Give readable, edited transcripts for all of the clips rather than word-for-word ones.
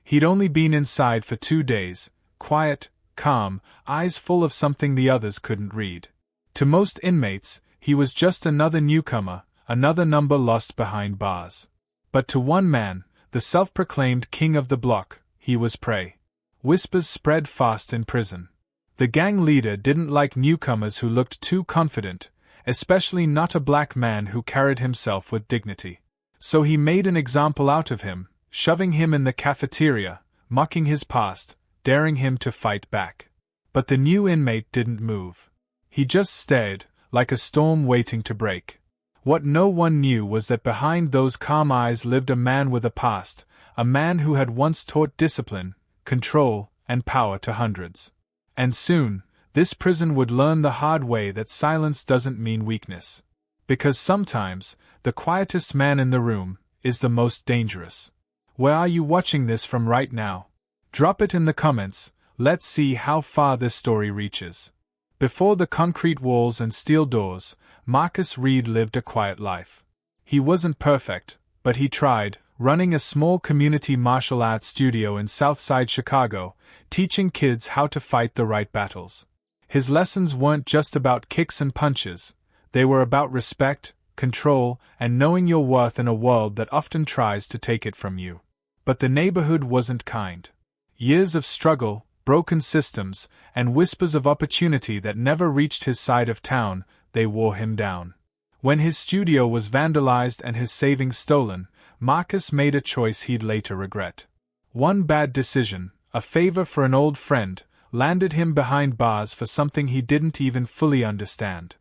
He'd only been inside for 2 days, quiet, calm, eyes full of something the others couldn't read. To most inmates, he was just another newcomer, another number lost behind bars. But to one man, the self-proclaimed king of the block, he was prey. Whispers spread fast in prison. The gang leader didn't like newcomers who looked too confident, especially not a black man who carried himself with dignity. So he made an example out of him, shoving him in the cafeteria, mocking his past, daring him to fight back. But the new inmate didn't move. He just stared, like a storm waiting to break. What no one knew was that behind those calm eyes lived a man with a past, a man who had once taught discipline, control, and power to hundreds. And soon, this prison would learn the hard way that silence doesn't mean weakness. Because sometimes, the quietest man in the room is the most dangerous. Where are you watching this from right now? Drop it in the comments. Let's see how far this story reaches. Before the concrete walls and steel doors, Marcus Reed lived a quiet life. He wasn't perfect, but he tried, running a small community martial arts studio in Southside Chicago, teaching kids how to fight the right battles. His lessons weren't just about kicks and punches, they were about respect, control, and knowing your worth in a world that often tries to take it from you. But the neighborhood wasn't kind. Years of struggle, broken systems, and whispers of opportunity that never reached his side of town, they wore him down. When his studio was vandalized and his savings stolen, Marcus made a choice he'd later regret. One bad decision, a favor for an old friend, landed him behind bars for something he didn't even fully understand.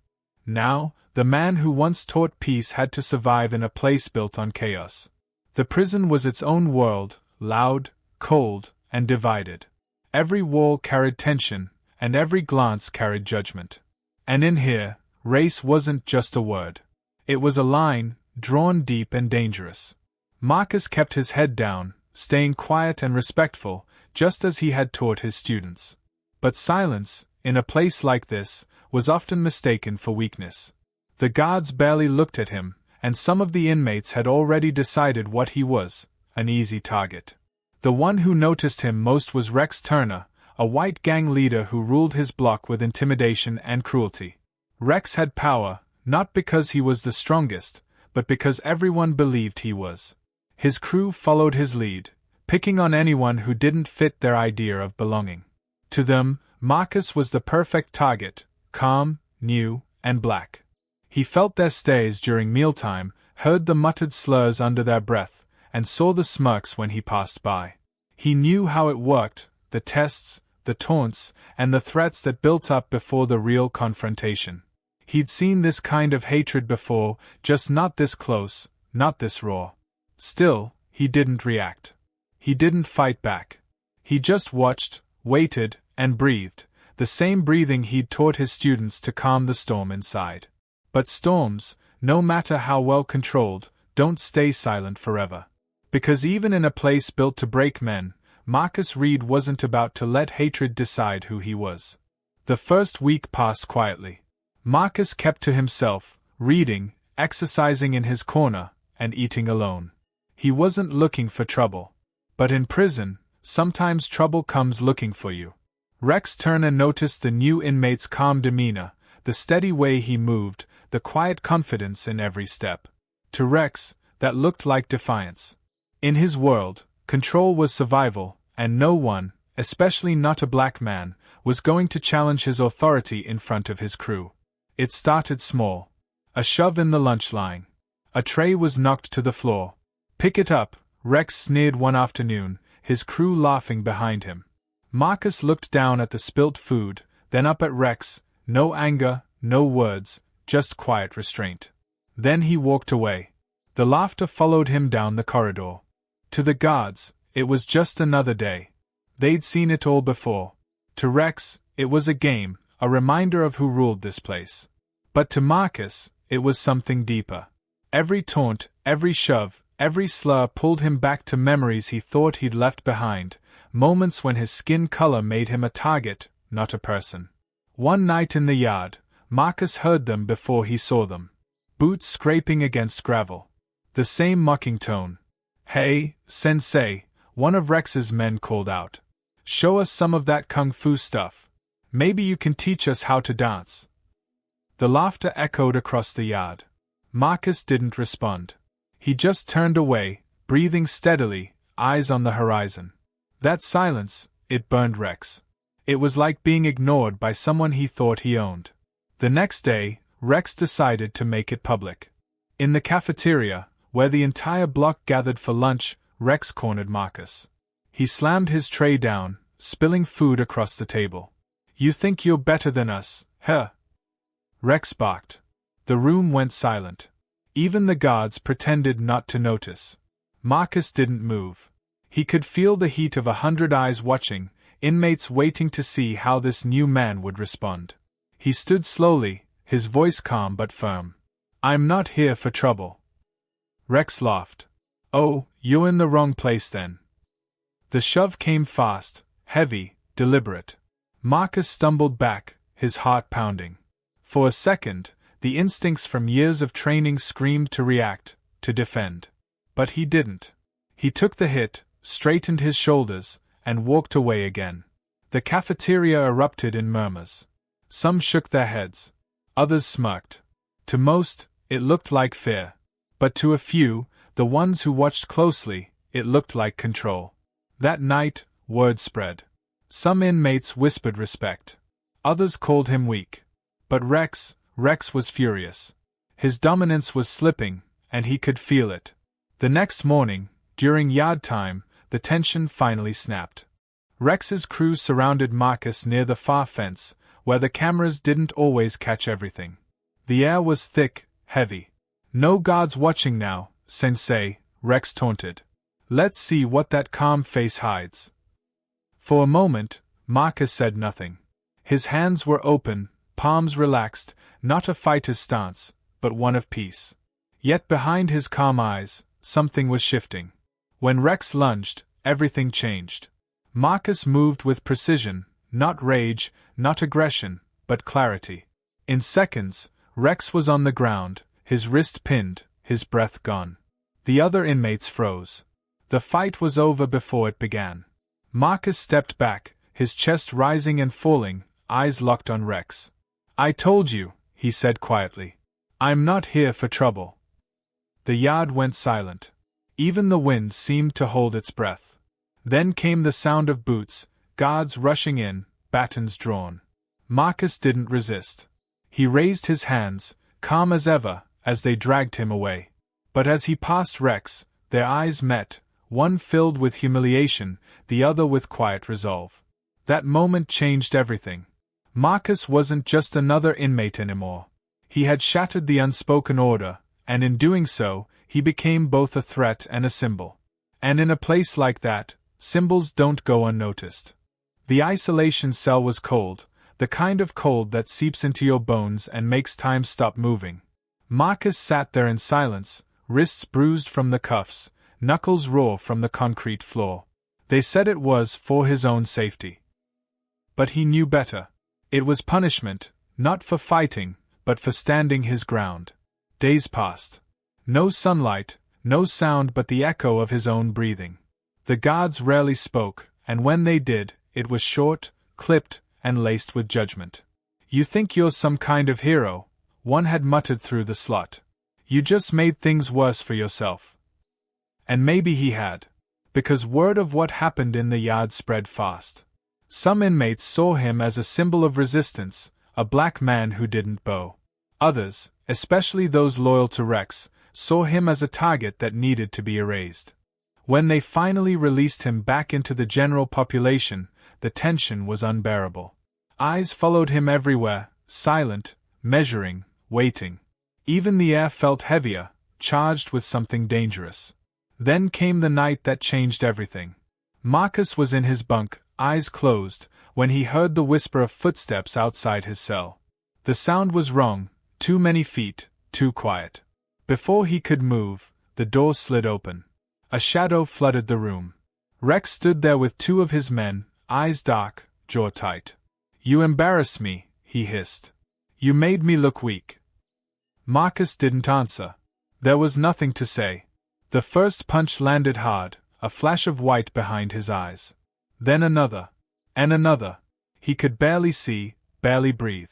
Now, the man who once taught peace had to survive in a place built on chaos. The prison was its own world, loud, cold, and divided. Every wall carried tension, and every glance carried judgment. And in here, race wasn't just a word. It was a line, drawn deep and dangerous. Marcus kept his head down, staying quiet and respectful, just as he had taught his students. But silence, in a place like this, was often mistaken for weakness. The guards barely looked at him, and some of the inmates had already decided what he was, an easy target. The one who noticed him most was Rex Turner, a white gang leader who ruled his block with intimidation and cruelty. Rex had power, not because he was the strongest, but because everyone believed he was. His crew followed his lead, picking on anyone who didn't fit their idea of belonging. To them, Marcus was the perfect target, calm, new, and black. He felt their stares during mealtime, heard the muttered slurs under their breath, and saw the smirks when he passed by. He knew how it worked, the tests, the taunts, and the threats that built up before the real confrontation. He'd seen this kind of hatred before, just not this close, not this raw. Still, he didn't react. He didn't fight back. He just watched, waited, and breathed, the same breathing he'd taught his students to calm the storm inside. But storms, no matter how well controlled, don't stay silent forever. Because even in a place built to break men, Marcus Reed wasn't about to let hatred decide who he was. The first week passed quietly. Marcus kept to himself, reading, exercising in his corner, and eating alone. He wasn't looking for trouble. But in prison, sometimes trouble comes looking for you. Rex Turner noticed the new inmate's calm demeanor, the steady way he moved, the quiet confidence in every step. To Rex, that looked like defiance. In his world, control was survival, and no one, especially not a black man, was going to challenge his authority in front of his crew. It started small. A shove in the lunch line. A tray was knocked to the floor. "Pick it up," Rex sneered one afternoon, his crew laughing behind him. Marcus looked down at the spilt food, then up at Rex, no anger, no words, just quiet restraint. Then he walked away. The laughter followed him down the corridor. To the guards, it was just another day. They'd seen it all before. To Rex, it was a game, a reminder of who ruled this place. But to Marcus, it was something deeper. Every taunt, every shove, every slur pulled him back to memories he thought he'd left behind, moments when his skin color made him a target, not a person. One night in the yard, Marcus heard them before he saw them. Boots scraping against gravel. The same mocking tone. "Hey, sensei, one of Rex's men called out. "Show us some of that kung fu stuff. Maybe you can teach us how to dance." The laughter echoed across the yard. Marcus didn't respond. He just turned away, breathing steadily, eyes on the horizon. That silence, it burned Rex. It was like being ignored by someone he thought he owned. The next day, Rex decided to make it public. In the cafeteria, where the entire block gathered for lunch, Rex cornered Marcus. He slammed his tray down, spilling food across the table. "You think you're better than us, huh?" Rex barked. The room went silent. Even the guards pretended not to notice. Marcus didn't move. He could feel the heat of 100 eyes watching, inmates waiting to see how this new man would respond. He stood slowly, his voice calm but firm. "I'm not here for trouble." Rex laughed. "Oh, you're in the wrong place then." The shove came fast, heavy, deliberate. Marcus stumbled back, his heart pounding. For a second, the instincts from years of training screamed to react, to defend. But he didn't. He took the hit, straightened his shoulders, and walked away again. The cafeteria erupted in murmurs. Some shook their heads. Others smirked. To most, it looked like fear. But to a few, the ones who watched closely, it looked like control. That night, word spread. Some inmates whispered respect. Others called him weak. But Rex was furious. His dominance was slipping, and he could feel it. The next morning, during yard time, the tension finally snapped. Rex's crew surrounded Marcus near the far fence, where the cameras didn't always catch everything. The air was thick, heavy. "No guards watching now, Sensei," Rex taunted. "Let's see what that calm face hides." For a moment, Marcus said nothing. His hands were open, palms relaxed, not a fighter's stance, but one of peace. Yet behind his calm eyes, something was shifting. When Rex lunged, everything changed. Marcus moved with precision, not rage, not aggression, but clarity. In seconds, Rex was on the ground, his wrist pinned, his breath gone. The other inmates froze. The fight was over before it began. Marcus stepped back, his chest rising and falling, eyes locked on Rex. "I told you," he said quietly. "I'm not here for trouble." The yard went silent. Even the wind seemed to hold its breath. Then came the sound of boots, guards rushing in, batons drawn. Marcus didn't resist. He raised his hands, calm as ever, as they dragged him away. But as he passed Rex, their eyes met, one filled with humiliation, the other with quiet resolve. That moment changed everything. Marcus wasn't just another inmate anymore. He had shattered the unspoken order, and in doing so, he became both a threat and a symbol. And in a place like that, symbols don't go unnoticed. The isolation cell was cold, the kind of cold that seeps into your bones and makes time stop moving. Marcus sat there in silence, wrists bruised from the cuffs, knuckles raw from the concrete floor. They said it was for his own safety. But he knew better. It was punishment, not for fighting, but for standing his ground. Days passed. No sunlight, no sound but the echo of his own breathing. The guards rarely spoke, and when they did, it was short, clipped, and laced with judgment. "You think you're some kind of hero," one had muttered through the slot. "You just made things worse for yourself." And maybe he had. Because word of what happened in the yard spread fast. Some inmates saw him as a symbol of resistance, a black man who didn't bow. Others, especially those loyal to Rex, saw him as a target that needed to be erased. When they finally released him back into the general population, the tension was unbearable. Eyes followed him everywhere, silent, measuring, waiting. Even the air felt heavier, charged with something dangerous. Then came the night that changed everything. Marcus was in his bunk, eyes closed, when he heard the whisper of footsteps outside his cell. The sound was wrong, too many feet, too quiet. Before he could move, the door slid open. A shadow flooded the room. Rex stood there with two of his men, eyes dark, jaw tight. "You embarrassed me," he hissed. "You made me look weak." Marcus didn't answer. There was nothing to say. The first punch landed hard, a flash of white behind his eyes. Then another. And another. He could barely see, barely breathe.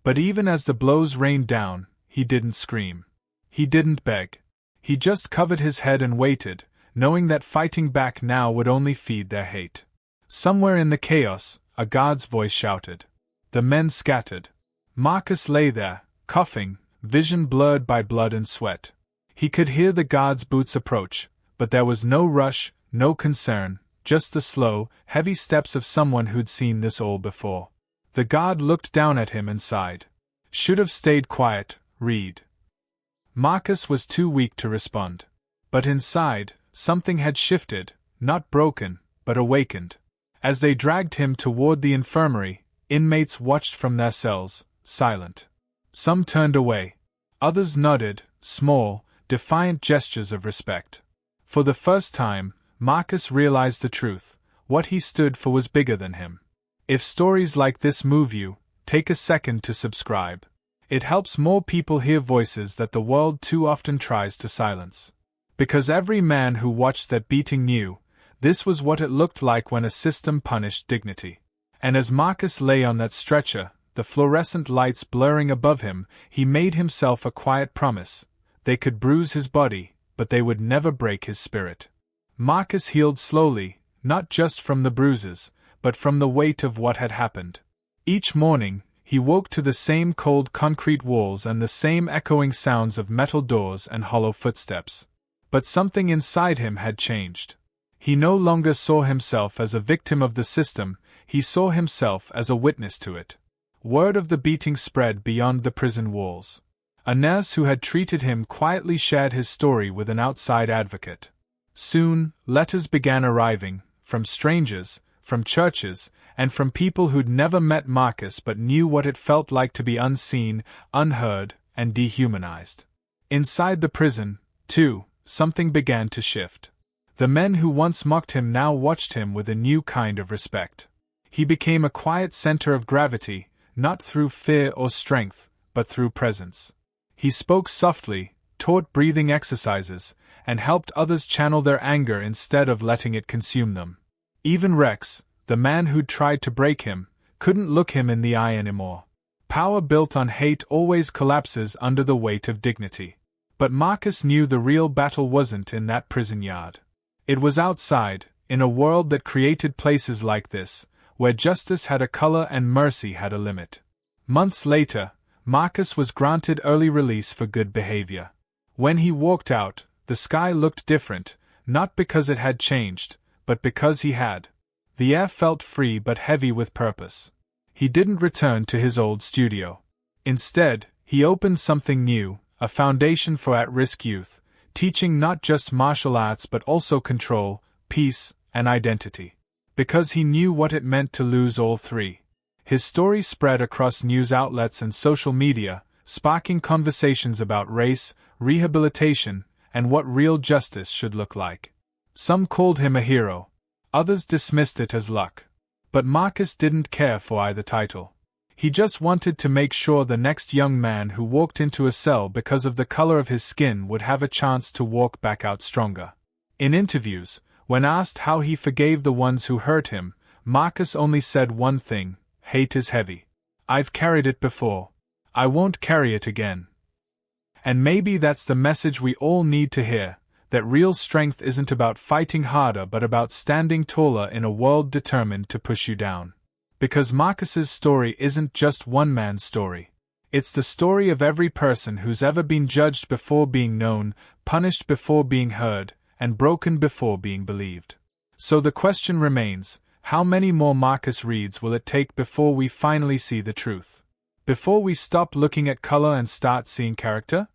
But even as the blows rained down, he didn't scream. He didn't beg. He just covered his head and waited, knowing that fighting back now would only feed their hate. Somewhere in the chaos, a guard's voice shouted. The men scattered. Marcus lay there, coughing, vision blurred by blood and sweat. He could hear the guard's boots approach, but there was no rush, no concern, just the slow, heavy steps of someone who'd seen this all before. The guard looked down at him and sighed. Should have stayed quiet, Reed. Marcus was too weak to respond. But inside, something had shifted, not broken, but awakened. As they dragged him toward the infirmary, inmates watched from their cells, silent. Some turned away. Others nodded, small, defiant gestures of respect. For the first time, Marcus realized the truth. What he stood for was bigger than him. If stories like this move you, take a second to subscribe. It helps more people hear voices that the world too often tries to silence. Because every man who watched that beating knew, this was what it looked like when a system punished dignity. And as Marcus lay on that stretcher, the fluorescent lights blurring above him, he made himself a quiet promise. They could bruise his body, but they would never break his spirit. Marcus healed slowly, not just from the bruises, but from the weight of what had happened. Each morning, he woke to the same cold concrete walls and the same echoing sounds of metal doors and hollow footsteps. But something inside him had changed. He no longer saw himself as a victim of the system, he saw himself as a witness to it. Word of the beating spread beyond the prison walls. A nurse who had treated him quietly shared his story with an outside advocate. Soon, letters began arriving, from strangers, from churches, and from people who'd never met Marcus but knew what it felt like to be unseen, unheard, and dehumanized. Inside the prison, too, something began to shift. The men who once mocked him now watched him with a new kind of respect. He became a quiet center of gravity, not through fear or strength, but through presence. He spoke softly, taught breathing exercises, and helped others channel their anger instead of letting it consume them. Even Rex, the man who'd tried to break him, couldn't look him in the eye anymore. Power built on hate always collapses under the weight of dignity. But Marcus knew the real battle wasn't in that prison yard. It was outside, in a world that created places like this, where justice had a color and mercy had a limit. Months later, Marcus was granted early release for good behavior. When he walked out, the sky looked different, not because it had changed, but because he had. The air felt free but heavy with purpose. He didn't return to his old studio. Instead, he opened something new, a foundation for at-risk youth, teaching not just martial arts but also control, peace, and identity. Because he knew what it meant to lose all three. His story spread across news outlets and social media, sparking conversations about race, rehabilitation, and what real justice should look like. Some called him a hero. Others dismissed it as luck. But Marcus didn't care for either title. He just wanted to make sure the next young man who walked into a cell because of the color of his skin would have a chance to walk back out stronger. In interviews, when asked how he forgave the ones who hurt him, Marcus only said one thing: hate is heavy. I've carried it before. I won't carry it again. And maybe that's the message we all need to hear, that real strength isn't about fighting harder but about standing taller in a world determined to push you down. Because Marcus's story isn't just one man's story. It's the story of every person who's ever been judged before being known, punished before being heard, and broken before being believed. So the question remains, how many more Marcus Reeds will it take before we finally see the truth? Before we stop looking at color and start seeing character?